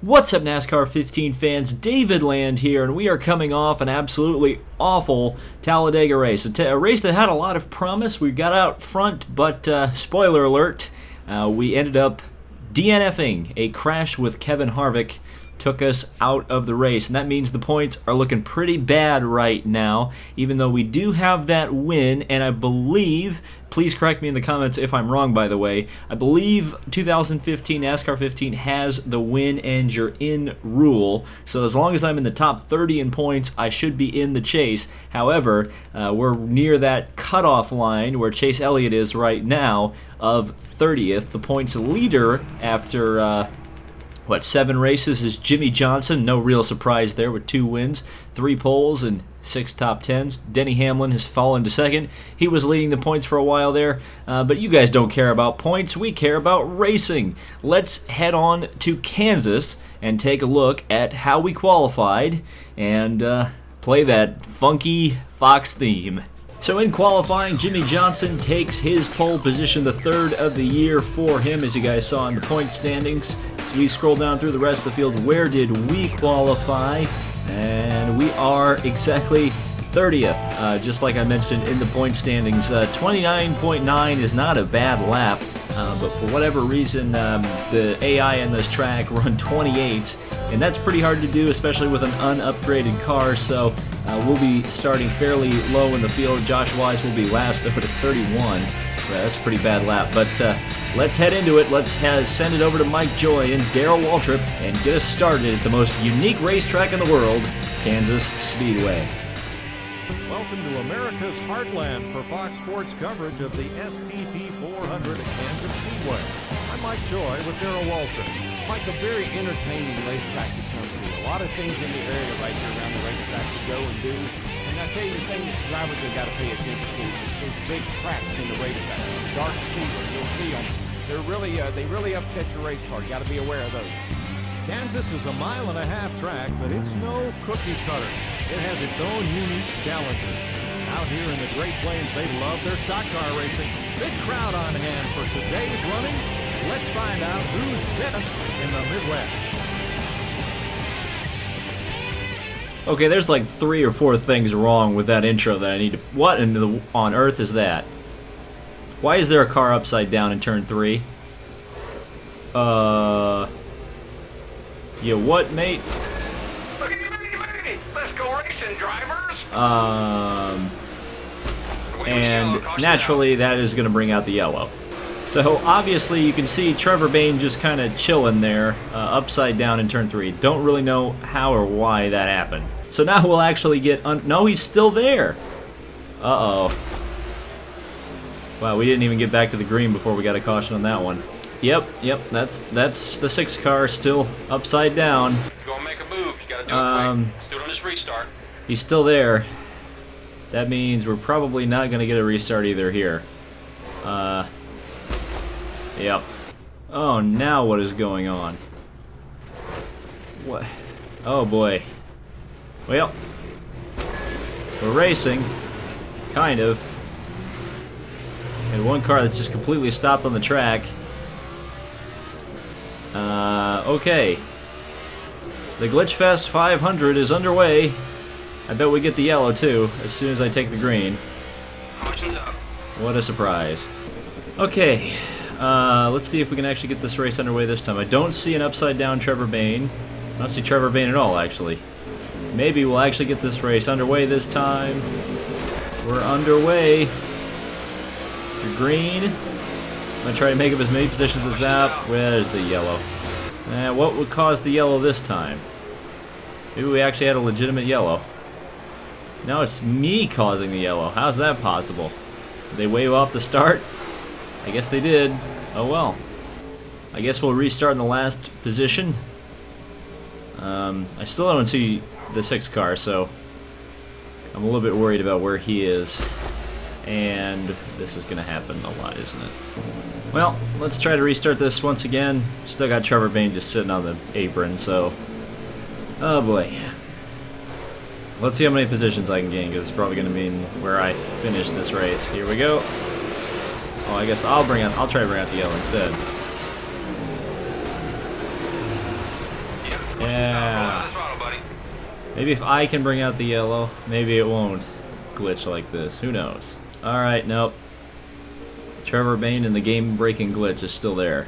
What's up, NASCAR 15 fans? David Land here, and we are coming off an absolutely awful Talladega race. A race that had a lot of promise. We got out front, but spoiler alert, we ended up DNFing. A crash with Kevin Harvick took us out of the race, and that means the points are looking pretty bad right now, even though we do have that win. And I believe, please correct me in the comments if I'm wrong, by the way, I believe 2015 NASCAR 15 has the win and you're in rule, so as long as I'm in the top 30 in points, I should be in the chase. However, we're near that cutoff line where Chase Elliott is right now of 30th. The points leader after 7 races is Jimmy Johnson. No real surprise there with 2 wins, 3 poles, and 6 top 10s. Denny Hamlin has fallen to second. He was leading the points for a while there, but you guys don't care about points. We care about racing. Let's head on to Kansas and take a look at how we qualified and play that funky Fox theme. So in qualifying, Jimmy Johnson takes his pole position, the 3rd of the year for him, as you guys saw in the point standings. So we scroll down through the rest of the field. Where did we qualify? And we are exactly 30th, just like I mentioned in the point standings. 29.9 is not a bad lap, but for whatever reason, the AI in this track run 28s, and that's pretty hard to do, especially with an unupgraded car. So we'll be starting fairly low in the field. Josh Wise will be last up at a 31. That's a pretty bad lap, but let's head into it. Let's send it over to Mike Joy and Darrell Waltrip and get us started at the most unique racetrack in the world, Kansas Speedway. Welcome to America's Heartland for Fox Sports coverage of the STP 400 at Kansas Speedway. I'm Mike Joy with Darrell Waltrip. Mike, a very entertaining racetrack to come to. A lot of things in the area right here around the racetrack to go and do. And I tell you the thing that drivers have got to pay attention to is those big cracks in the racetrack. The dark sealers, you'll see them. They really upset your race car. You got to be aware of those. Kansas is a 1.5 mile track, but it's no cookie cutter. It has its own unique challenges. Out here in the Great Plains, they love their stock car racing. Big crowd on hand for today's running. Let's find out who's best in the Midwest. Okay, there's like 3 or 4 things wrong with that intro that I need to... What on earth is that? Why is there a car upside down in turn 3? Yeah, what, mate? Let's go racing, drivers. And naturally that is going to bring out the yellow. So obviously you can see Trevor Bayne just kind of chilling there, upside down in turn 3. Don't really know how or why that happened. So now we'll actually get... No, he's still there. Uh-oh. Wow, we didn't even get back to the green before we got a caution on that one. Yep, that's the 6 car still upside down. If you're gonna make a move, you gotta do it quick. Do it on this restart. He's still there. That means we're probably not gonna get a restart either here. Yep. Oh, now what is going on? What? Oh boy. Well, we're racing, kind of. And one car that's just completely stopped on the track. Okay. The Glitchfest 500 is underway. I bet we get the yellow too, as soon as I take the green. Caution's up. What a surprise. Okay, let's see if we can actually get this race underway this time. I don't see an upside down Trevor Bayne. I don't see Trevor Bayne at all, actually. Maybe we'll actually get this race underway this time. We're underway. The green. I'm going to try to make up as many positions as that. Where's the yellow? What would cause the yellow this time? Maybe we actually had a legitimate yellow. Now it's me causing the yellow. How's that possible? Did they wave off the start? I guess they did. Oh well. I guess we'll restart in the last position. I still don't see the 6 car, so I'm a little bit worried about where he is. And this is going to happen a lot, isn't it? Well, let's try to restart this once again. Still got Trevor Bayne just sitting on the apron, so... Oh boy. Let's see how many positions I can gain, because it's probably going to mean where I finish this race. Here we go. Oh, I guess I'll try to bring out the yellow instead. Yeah, Maybe if I can bring out the yellow, maybe it won't glitch like this. Who knows? Alright, nope. Trevor Bayne and the game-breaking glitch is still there.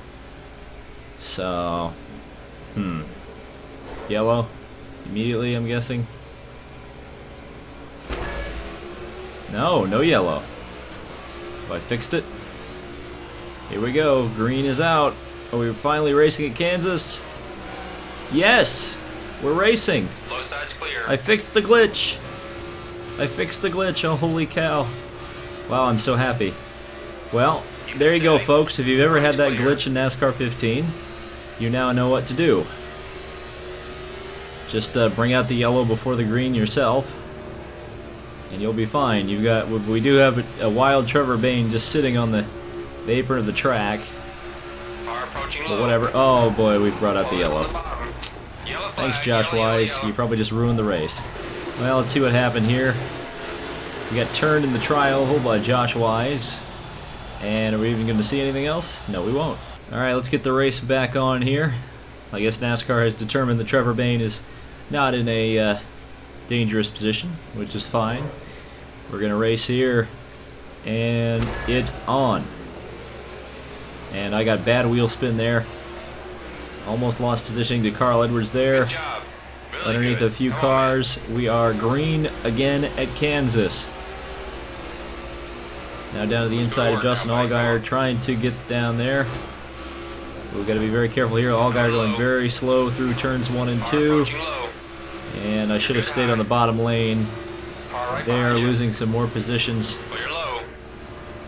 So, yellow? Immediately, I'm guessing? No, no yellow. Oh, I fixed it. Here we go. Green is out. Are we finally racing at Kansas? Yes! We're racing. Low side's clear. I fixed the glitch. I fixed the glitch. Oh, holy cow. Wow, I'm so happy. Well, there you go, folks. If you've ever had that glitch in NASCAR 15, you now know what to do. Just bring out the yellow before the green yourself, and you'll be fine. We do have a wild Trevor Bayne just sitting on the apron of the track. Car approaching But low. whatever. Oh boy, we've brought out the Yellow yellow. on the bottom. Yellow Thanks, flag, Josh yellow, yellow, Wise. yellow. You probably just ruined the race. Well, let's see what happened here. We got turned in the tri-oval by Josh Wise. And are we even going to see anything else? No, we won't. Alright, let's get the race back on here. I guess NASCAR has determined that Trevor Bayne is not in a dangerous position, which is fine. We're going to race here. And it's on. And I got bad wheel spin there. Almost lost positioning to Carl Edwards there. Good job. Really Underneath good. a few All right. cars, we are green again at Kansas. Now down to the inside of Justin Allgaier, trying to get down there. We've got to be very careful here. Allgaier going very slow through turns 1 and Car 2. approaching low. And I should have stayed on the bottom lane. Car right They are behind you. losing some more positions. Clear low.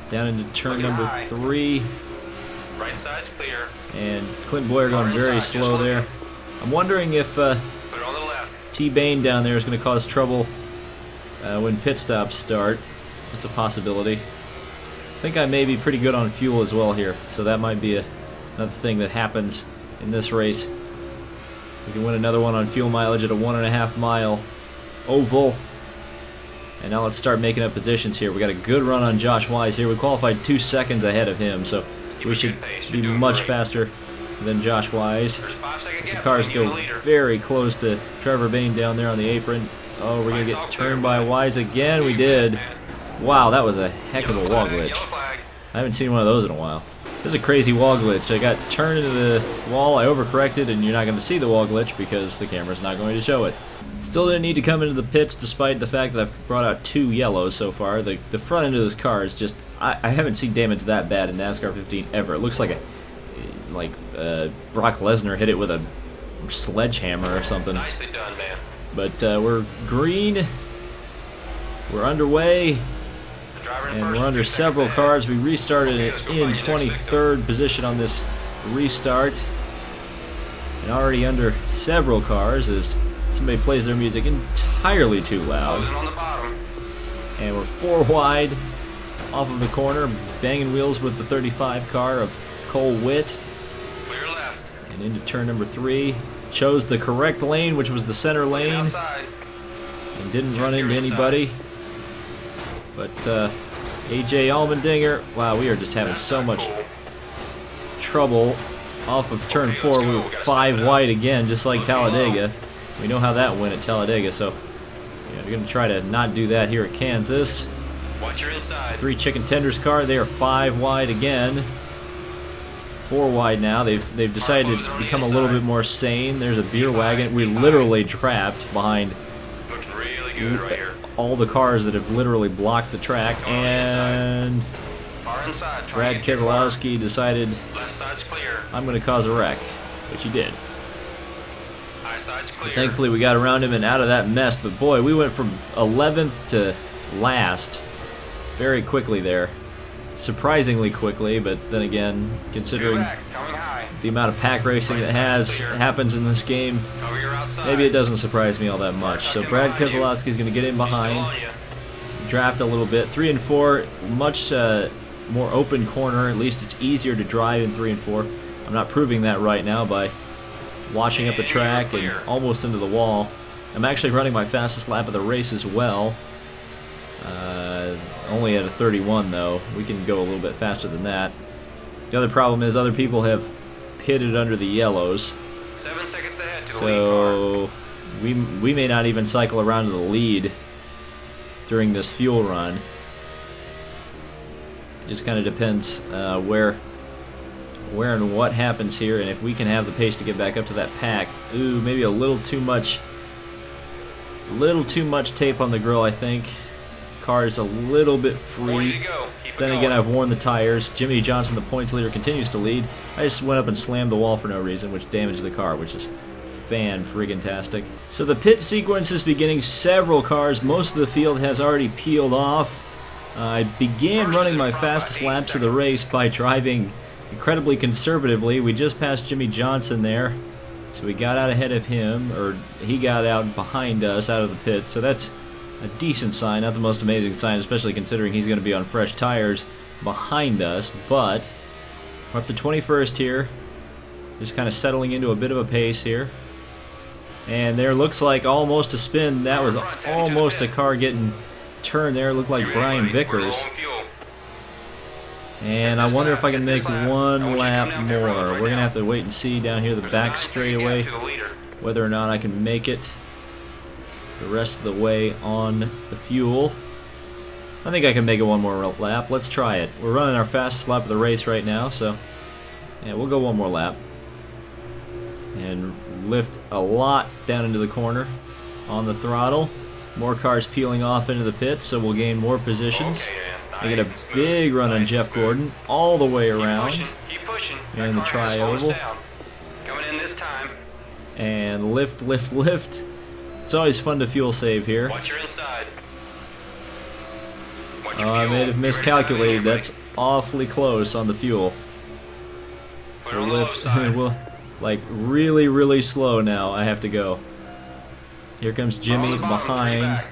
Down into turn Looking number high. 3. Right side's clear. And Clint Boyer going very slow there. I'm wondering if Put it on the left. T. Bayne down there is going to cause trouble when pit stops start. That's a possibility. I think I may be pretty good on fuel as well here, so that might be another thing that happens in this race. We can win another one on fuel mileage at a 1.5 mile oval. And now let's start making up positions here. We got a good run on Josh Wise here. We qualified 2 seconds ahead of him, so we should be much faster than Josh Wise. There's a 5-second As the gap cars between you go and the leader. very close to Trevor Bayne down there on the apron. Oh, we're going to get turned by Wise again. We did. Wow, that was a heck of a wall glitch. Yellow flag. I haven't seen one of those in a while. This is a crazy wall glitch. I got turned into the wall, I overcorrected, and you're not going to see the wall glitch because the camera's not going to show it. Still didn't need to come into the pits despite the fact that I've brought out 2 yellows so far. The front end of this car is just... I haven't seen damage that bad in NASCAR 15 ever. It looks like Brock Lesnar hit it with a sledgehammer or something. Nicely done, man. But we're green. We're underway. The driver in And first, we're under 2 seconds several ahead. cars. We restarted Okay, it let's go in find you next 23rd position on this restart. And already under several cars as somebody plays their music entirely too loud. Closing on the bottom. And we're 4 wide off of the corner, banging wheels with the 35 car of Cole Witt. Clear left. And into turn number 3. Chose the correct lane, which was the center Looking lane, outside. and didn't run into anybody. But AJ Allmendinger, wow, we are just having so much Cool. trouble off of turn 4. We were 5 wide again, just like Talladega. We know how that went at Talladega, so we're going to try to not do that here at Kansas. Watch your inside. 3 chicken tenders car, they are 5 wide again. 4 wide now. They've decided to become a little bit more sane. There's a beer wagon. We're literally trapped behind Looks really good right here. all the cars that have literally blocked the track. And Car inside. Try Brad to get your car. Keselowski decided, Left side's clear. I'm going to cause a wreck, which he did. High side's clear. Thankfully, we got around him and out of that mess. But boy, we went from 11th to last very quickly there. Surprisingly quickly, but then again, You're considering back. Coming high. the amount of pack racing that happens in this game, Cover your outside. maybe it doesn't surprise me all that much. So Brad Keselowski is going to get in Still behind, on you. draft a little bit. 3 and 4, much more open corner. At least it's easier to drive in 3 and 4. I'm not proving that right now by washing up the track and almost into the wall. I'm actually running my fastest lap of the race as well. Only at a 31 though. We can go a little bit faster than that. The other problem is other people have pitted under the yellows. 7 seconds ahead to the lead car. So we may not even cycle around to the lead during this fuel run. Just kind of depends where and what happens here, and if we can have the pace to get back up to that pack. Ooh, maybe a little too much tape on the grill, I think. Car's a little bit free. Then again, I've worn the tires. Jimmy Johnson, the points leader, continues to lead. I just went up and slammed the wall for no reason, which damaged the car, which is fan-friggin-tastic. So the pit sequence is beginning. Several cars, most of the field has already peeled off. I began running my fastest laps of the race by driving incredibly conservatively. We just passed Jimmy Johnson there, so we got out ahead of him, or he got out behind us out of the pit, so that's a decent sign, not the most amazing sign, especially considering he's going to be on fresh tires behind us, but we're up to 21st here, just kind of settling into a bit of a pace here. And there looks like almost a spin. That was almost a car getting turned there. It looked like Brian Vickers. And I wonder if I can make one lap more. We're going to have to wait and see down here the back straightaway whether or not I can make it the rest of the way on the fuel. I think I can make it one more lap. Let's try it. We're running our fastest lap of the race right now, so yeah, we'll go one more lap. And lift a lot down into the corner on the throttle. More cars peeling off into the pits, so we'll gain more positions. I get a big run on Jeff Gordon all the way around here in the tri-oval. And lift, lift, lift. It's always fun to fuel save here. Oh, I may have miscalculated. That's awfully close on the fuel. We'll lift. We'll, like, really, really slow now. I have to go. Here comes Jimmy behind.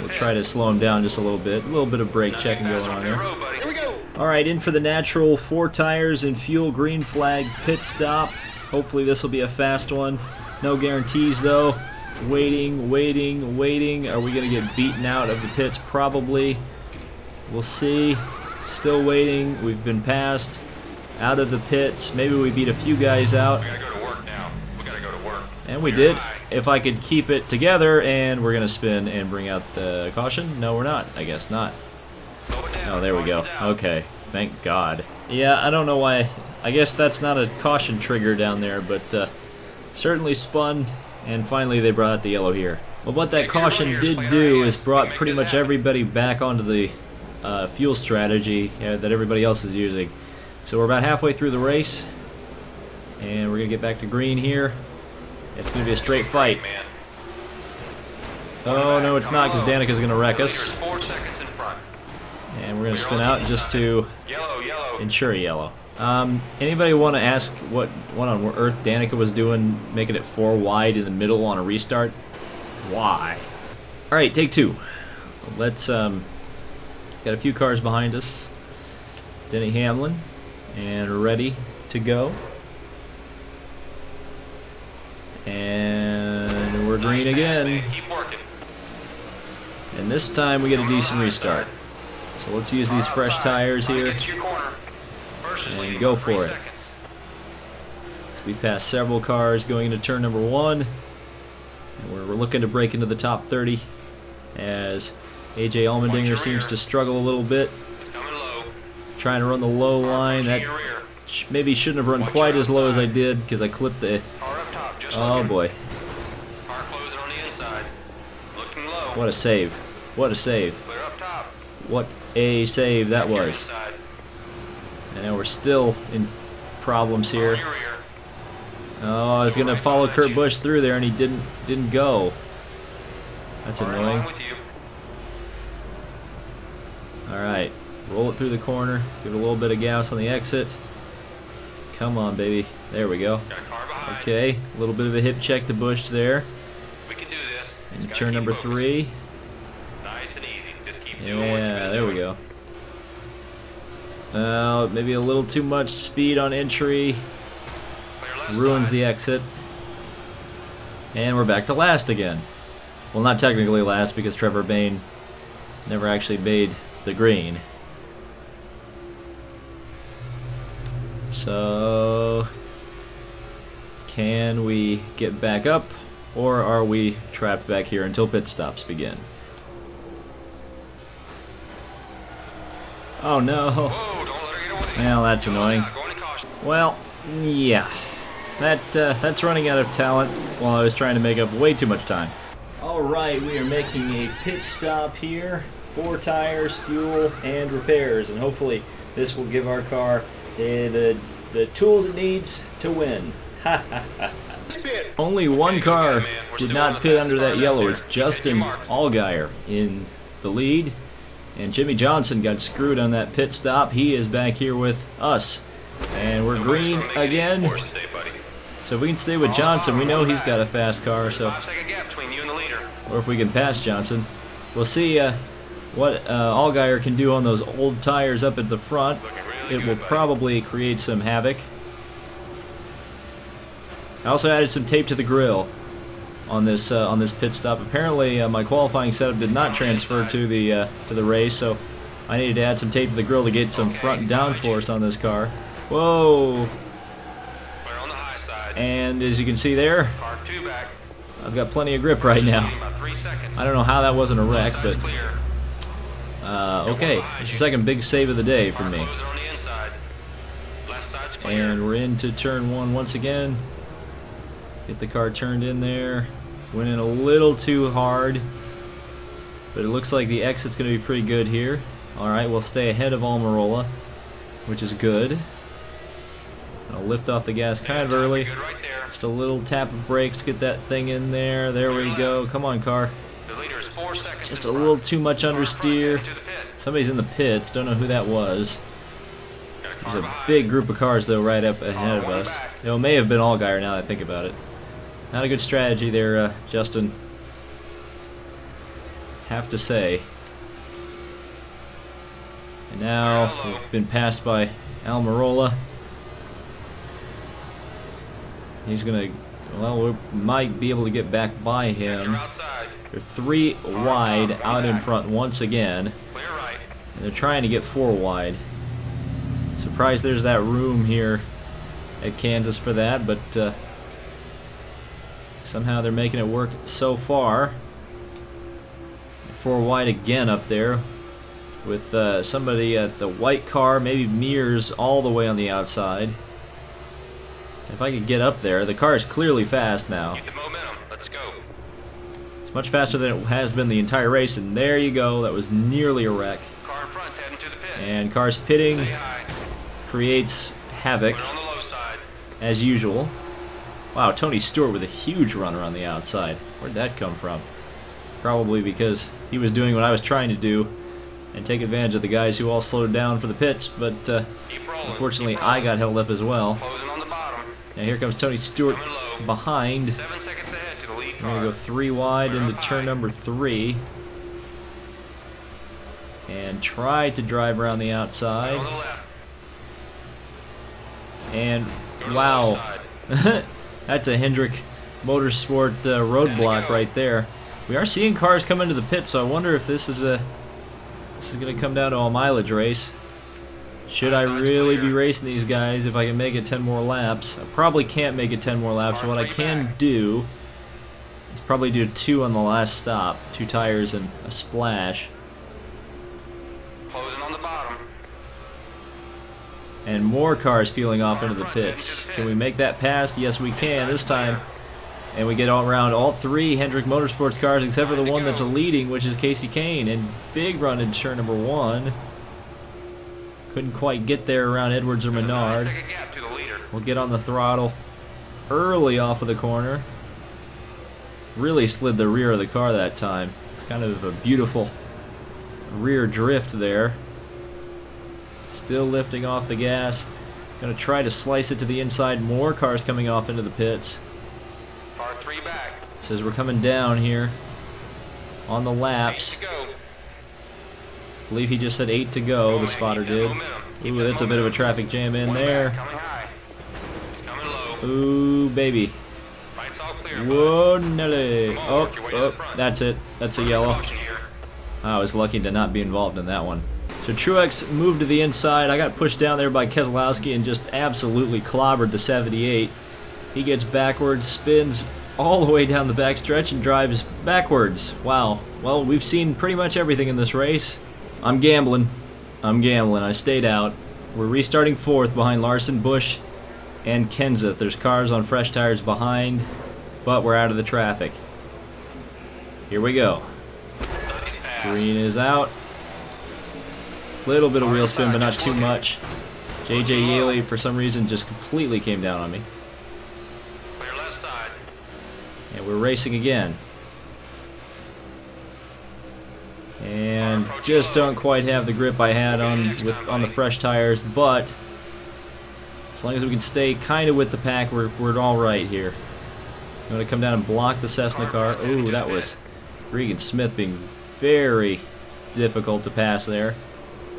We'll try to slow him down just a little bit. A little bit of brake checking going on there. Alright, in for the natural 4 tires and fuel, green flag, pit stop. Hopefully this will be a fast one. No guarantees though. Waiting, waiting, waiting. Are we going to get beaten out of the pits? Probably. We'll see. Still waiting. We've been passed out of the pits. Maybe we beat a few guys out. We gotta go to work now. We gotta go to work. And we did. If I could keep it together, and we're going to spin and bring out the caution. No, we're not. I guess not. Oh, there we go. Okay. Thank God. Yeah, I don't know why. I guess that's not a caution trigger down there, but certainly spun, and finally they brought out the yellow here. Well, what that caution did do is brought pretty much everybody back onto the fuel strategy that everybody else is using. So we're about halfway through the race, and we're going to get back to green here. It's going to be a straight fight. Oh, no, it's not, because Danica's going to wreck us. And we're going to spin out just to ensure yellow. Anybody want to ask what on earth Danica was doing, making it 4 wide in the middle on a restart? Why? Alright, take 2. Let's, got a few cars behind us. Denny Hamlin, and ready to go. And we're green again. And this time we get a decent restart. So let's use these fresh tires here and go for it. So we passed several cars going into turn number 1. And we're looking to break into the top 30 as AJ Allmendinger seems to struggle a little bit. Trying to run the low line. That maybe shouldn't have run quite as low as I did because I clipped the... Oh boy. What a save. What a save. What a save that was. And now we're still in problems here. Oh, I was going to follow Kurt Busch through there and he didn't go. That's annoying. Alright. Roll it through the corner. Give it a little bit of gas on the exit. Come on, baby. There we go. Okay, a little bit of a hip check to Busch there. We can do this. And turn number 3. Nice and easy. Just keep Yeah, there we go. Maybe a little too much speed on entry. Ruins the exit. And we're back to last again. Well, not technically last because Trevor Bayne never actually made the green. So... Can we get back up, or are we trapped back here until pit stops begin? Oh no. Whoa, don't let her get away. Well, that's annoying. Going to caution. Well, yeah. That's running out of talent while I was trying to make up way too much time. Alright, we are making a pit stop here. 4 tires, fuel, and repairs. And hopefully this will give our car the tools it needs to win. Ha ha ha. Only one car did not pit under that yellow. It's Justin Allgaier in the lead. And Jimmy Johnson got screwed on that pit stop. He is back here with us. And we're green again. So if we can stay with Johnson, we know he's got a fast car. So, 5-second gap between you and the leader. or if we can pass Johnson, we'll see what Allgaier can do on those old tires up at the front. It will probably create some havoc. I also added some tape to the grill on this pit stop. Apparently, my qualifying setup did not transfer to the race, so I needed to add some tape to the grill to get some front downforce on this car. Whoa! We're on the high side. And as you can see there, Car 2 back. I've got plenty of grip right now. About 3 seconds. I don't know how that wasn't a wreck, Side's but clear. okay. It's the second big save of the day for Car me. closing on the inside. Left side's clear. And we're into turn 1 once again. Get the car turned in there. Went in a little too hard, but it looks like the exit's going to be pretty good here. Alright, we'll stay ahead of Almirola, which is good. I'll lift off the gas kind of early. Good right there. Just a little tap of brakes, get that thing in there. There we go. Come on, car. The leader is 4 seconds. Just in a front. little too much Car in front's understeer. headed to the pit. Somebody's in the pits. Don't know who that was. Got a car There's a behind. big group of cars, though, right up ahead of one us. back. It may have been Allgaier now that I think about it. Not a good strategy there, Justin. Have to say. And now we've been passed by Almirola. He's gonna, well, we might be able to get back by You're him. outside. They're 3 wide out in front once again. Clear right. And they're trying to get 4 wide. Surprised there's that room here at Kansas for that, but somehow they're making it work so far. 4 wide again up there with somebody at the white car, maybe Mears all the way on the outside. If I could get up there, the car is clearly fast now. Keep the momentum. Let's go. It's much faster than it has been the entire race, and there you go. That was nearly a wreck. Car in front's heading to the pit. And cars pitting Stay high. creates havoc, We're on the low side. as usual. Wow, Tony Stewart with a huge runner on the outside. Where'd that come from? Probably because he was doing what I was trying to do and take advantage of the guys who all slowed down for the pits, but Keep rolling. unfortunately Keep rolling. I got held up as well. Closing on the bottom. Now here comes Tony Stewart Coming low. behind. 7 seconds ahead to the lead We're car. going to go 3 wide We're into up turn high. number 3 and try to drive around the On outside. the left. And Go to the wow, low side. that's a Hendrick Motorsport roadblock right there. We are seeing cars come into the pit, so I wonder if this is going to come down to a mileage race. Should I really be racing these guys if I can make it 10 more laps? I probably can't make it 10 more laps. What I can do is probably do 2 on the last stop, 2 tires and a splash, Closing on the bottom. and more cars peeling off into the pits. Can we make that pass? Yes, we can this time. And we get all around all 3 Hendrick Motorsports cars except for the one that's leading, which is Casey Kane. And big run in turn number 1. Couldn't quite get there around Edwards or Menard. 9-second gap to the leader. We'll get on the throttle early off of the corner. Really slid the rear of the car that time. It's kind of a beautiful rear drift there. Still lifting off the gas. Gonna try to slice it to the inside. More cars coming off into the pits. Car 3 back. Says we're coming down here on the 8 laps. to go. I believe he just said 8 to go, the spotter did. Ooh, that's a bit of a traffic jam in there. Coming high. Coming low. Ooh, baby. Lights all clear. Whoa, Nelly. Come on, Oh, work your way to the oh, front. that's it. That's a yellow. Caution here. I was lucky to not be involved in that one. So Truex moved to the inside. I got pushed down there by Keselowski and just absolutely clobbered the 78. He gets backwards, spins all the way down the backstretch, and drives backwards. Wow. Well, we've seen pretty much everything in this race. I'm gambling. I stayed out. We're restarting 4th behind Larson, Busch, and Kenseth. There's cars on fresh tires behind, but we're out of the traffic. Here we go. Green is out. Little bit of wheel spin, but not too much. JJ Yaley, for some reason, just completely came down on me. Clear left side. And we're racing again. And just don't quite have the grip I had on the fresh tires, but as long as we can stay kind of with the pack, we're all right here. I'm going to come down and block the Cessna car. Ooh, that was Regan Smith being very difficult to pass there.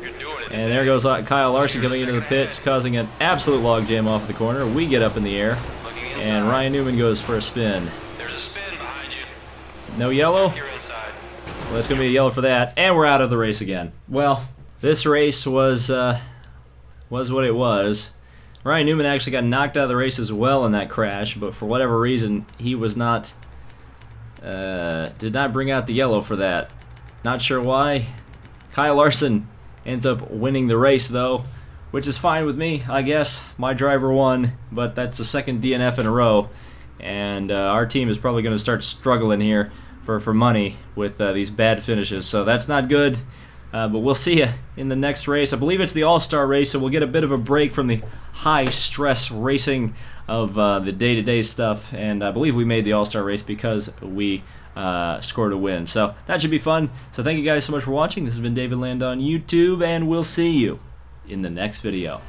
You're doing it. And there goes Kyle Larson coming into the pits, causing an absolute logjam off the corner. We get up in the air, and Ryan Newman goes for a spin. There's a spin behind you. No yellow? You're inside. Well, it's going to be a yellow for that, and we're out of the race again. Well, this race was what it was. Ryan Newman actually got knocked out of the race as well in that crash, but for whatever reason, he was not, did not bring out the yellow for that. Not sure why. Kyle Larson ends up winning the race, though, which is fine with me, I guess. My driver won, but that's the second DNF in a row, and our team is probably going to start struggling here for money with these bad finishes, so that's not good. But we'll see you in the next race. I believe it's the All-Star race, so we'll get a bit of a break from the high-stress racing of the day-to-day stuff, and I believe we made the All-Star race because we scored a win. So that should be fun. So thank you guys so much for watching. This has been David Land on YouTube, and we'll see you in the next video.